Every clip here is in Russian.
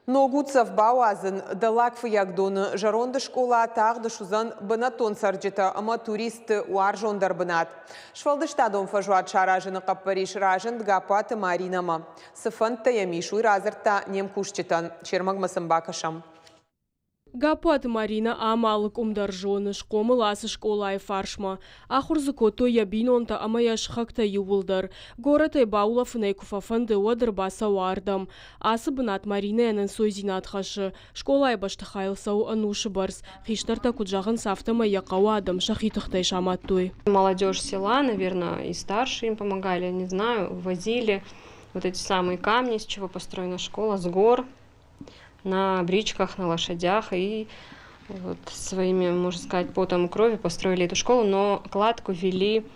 Ногуцев бауазын далак фиягдоны жаронды школа тағды шузан бынатон сарджита ама туристы уар жондар бынат. Швалдыштадон фажуат шаражыны қаппариш ражын дгапаты маринама. Сыфанта ямишу разырта нем кушчитан. Чермагмасын бакашам. Гапат Марина амалык умдаржоны шкомы ласы школай фаршма. Ахурзыко то ябинонта амаяш хакта ювулдар. Горатай баулаф нейкуфафанды одыр баса вардам. Асы бынат Марина энен сойзинат хашы. Школай баштахайл сау ануши барс. Хиштарта куджаган сафтама якава адам шахитахтай шаматтуй. Молодежь села, наверное, и старшие им помогали, не знаю, возили вот эти самые камни, с чего построена школа, с гор. На бричках, на лошадях, и вот своими, можно сказать, потом и кровью построили эту школу, но кладку вели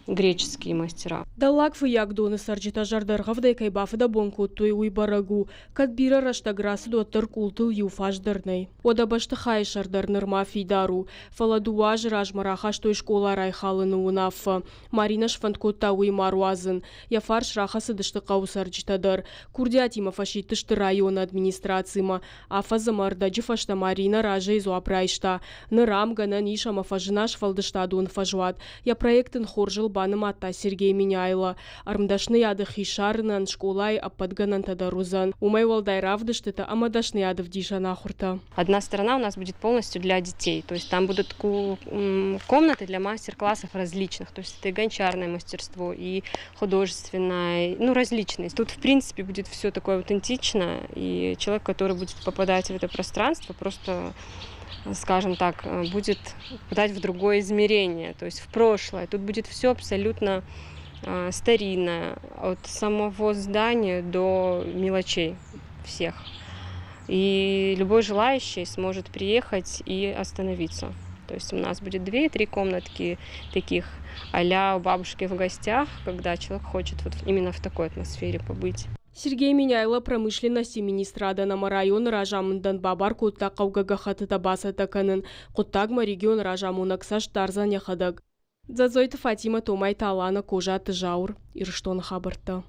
греческие мастера. Далак фиягдоны сарджита жардаргавдай кайбафыда бонкуттуй уйбарагу, кадбира раштаграсы доттыр култыл юфаждарнай. Ода баштахай шардарныр мафидару, фаладуаж ражмарахаш той школа райхалыны унафа. Марина шфанткотта уймаруазын, яфар шрахасы дыштыкау сарджитадар, курдиатима фашиттышты район администрацияма, афаза мардаджи фашта Марина ража изу апрайшта, нырам гана ниша мафажинаш фалдыштадун фажуат, я проектын хоржыл баным атта Сергей Миняйла. Армдашны яды хишарнан школай аппадганан тадарузан. Умай волдай равдыштыта амадашны яды вдиша нахурта. Одна сторона у нас будет полностью для детей, то есть там будут комнаты для мастер-классов различных, то есть это и гончарное мастерство, и художественное, ну различные. Тут в принципе будет все такое аутентично, и человек, который будет попадать в это пространство, просто, скажем так, будет попадать в другое измерение, то есть в прошлое. Тут будет все абсолютно старинное, от самого здания до мелочей всех. И любой желающий сможет приехать и остановиться. То есть у нас будет 2-3 комнатки таких а-ля у бабушки в гостях, когда человек хочет вот именно в такой атмосфере побыть. Сергей Миняйла промышленности министрада на район ражамындан бабар кутта каугагахаты табаса таканын, куттагма регион ражамунак саш тарзан яхадаг. Дзазойты Фатима Томай Талана кожаты жаур, ирштон хабарта.